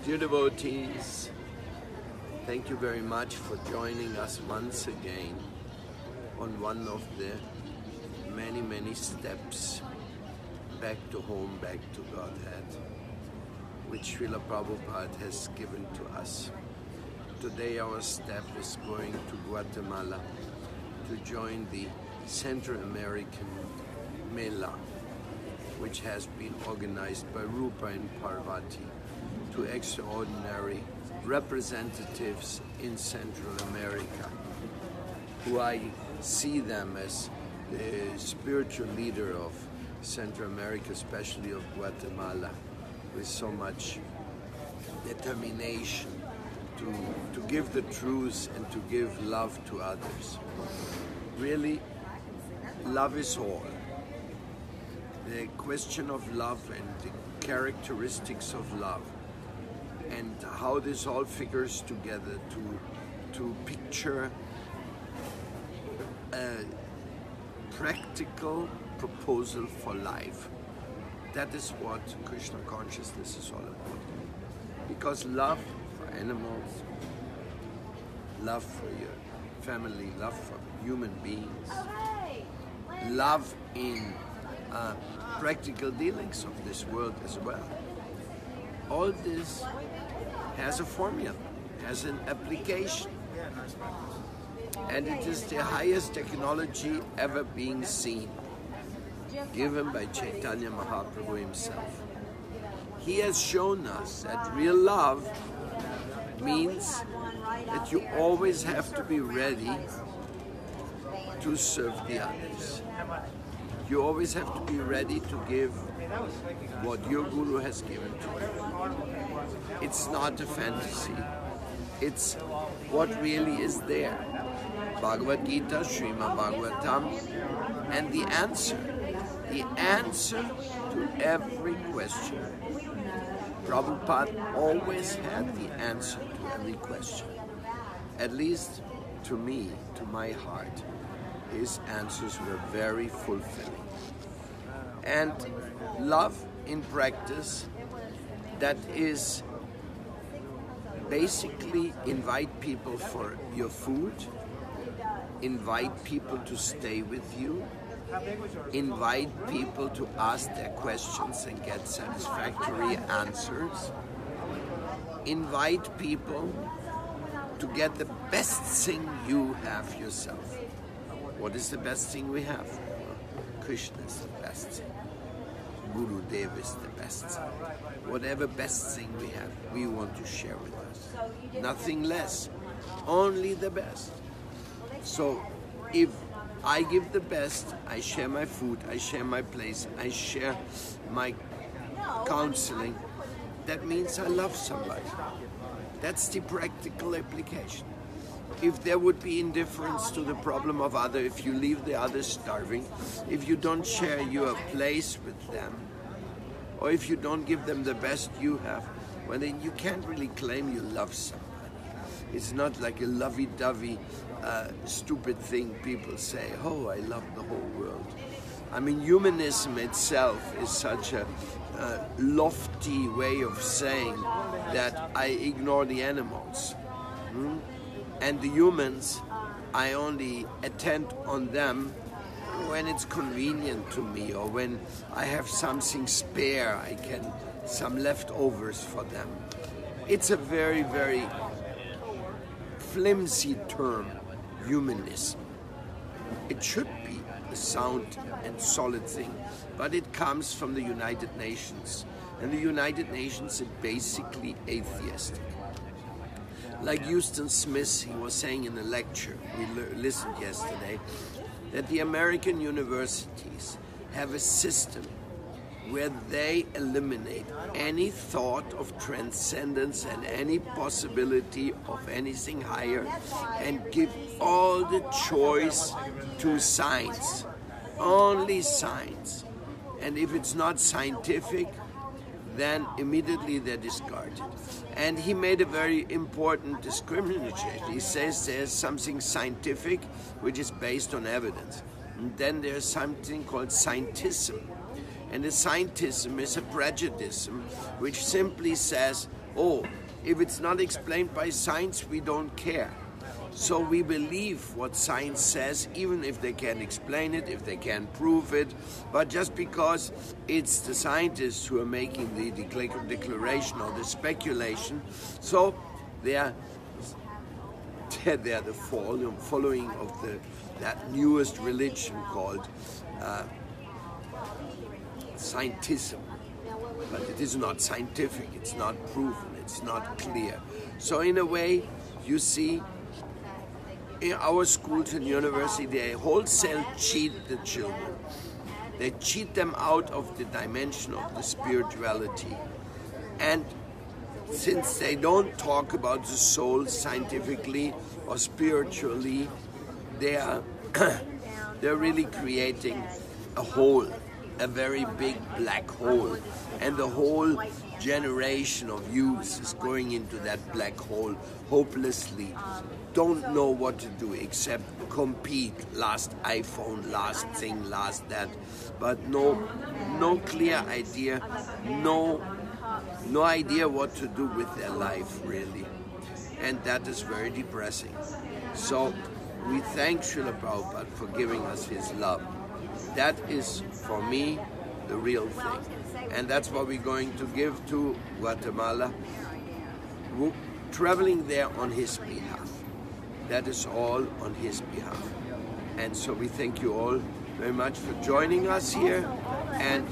Dear devotees, thank you very much for joining us once again on one of the many steps back to home, back to Godhead, which Srila Prabhupada has given to us. Today our step is going to Guatemala to join the Central American Mela, which has been organized by Rupa and Parvati, two extraordinary representatives in Central America, who I see them as the spiritual leader of Central America, especially of Guatemala, with so much determination to give the truth and to give love to others. Really, love is all. The question of love and the characteristics of love and how this all figures together to picture a practical proposal for life. That is what Krishna consciousness is all about. Because love for animals, love for your family, love for human beings, love in practical dealings of this world as well. All this has a formula, has an application. And it is the highest technology ever being seen, given by Chaitanya Mahaprabhu himself. He has shown us that real love means that you always have to be ready to serve the others. You always have to be ready to give what your Guru has given to you. It's not a fantasy. It's what really is there. Bhagavad Gita, Srimad Bhagavatam, and the answer to every question. Prabhupada always had the answer to every question. At least to me, to my heart, his answers were very fulfilling. And love in practice, that is basically invite people for your food, invite people to stay with you, invite people to ask their questions and get satisfactory answers, invite people to get the best thing you have yourself. What is the best thing we have? Krishna is the best thing. Guru Dev is the best thing. Whatever best thing we have, we want to share with us. Nothing less, only the best. So if I give the best, I share my food, I share my place, I share my counseling, that means I love somebody. That's the practical application. If there would be indifference to the problem of others, if you leave the others starving, if you don't share your place with them, or if you don't give them the best you have, well then you can't really claim you love somebody. It's not like a lovey-dovey, stupid thing people say, oh, I love the whole world. I mean, humanism itself is such a lofty way of saying that I ignore the animals. And the humans, I only attend on them when it's convenient to me, or when I have something spare, I can some leftovers for them. It's a very flimsy term, humanism. It should be a sound and solid thing, but it comes from the United Nations, and the United Nations is basically atheistic. Like Houston Smith, he was saying in a lecture we listened yesterday, that the American universities have a system where they eliminate any thought of transcendence and any possibility of anything higher and give all the choice to science, only science. And if it's not scientific, then immediately they're discarded. And he made a very important discrimination. He says there's something scientific which is based on evidence. And then there's something called scientism. And the scientism is a prejudice which simply says oh, if it's not explained by science, we don't care. So we believe what science says, even if they can't explain it, if they can't prove it, but just because it's the scientists who are making the declaration or the speculation, so they are the following of that newest religion called scientism. But it is not scientific, it's not proven, it's not clear. So in a way, you see, in our schools and university, they wholesale cheat the children. They cheat them out of the dimension of the spirituality. And since they don't talk about the soul scientifically or spiritually, they're really creating a hole, a very big black hole. And the whole generation of youth is going into that black hole hopelessly, don't know what to do except compete, last iPhone, last thing, last that, but no clear idea, no idea what to do with their life really, and that is very depressing. So we thank Srila Prabhupada for giving us his love. That is for me the real thing, and that's what we're going to give to Guatemala, traveling there on his behalf. That is all on his behalf. And so we thank you all very much for joining us here and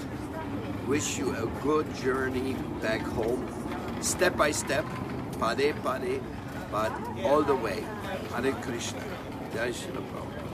wish you a good journey back home, step by step, pade, but all the way. Hare Krishna. Jai Srila Prabhupada.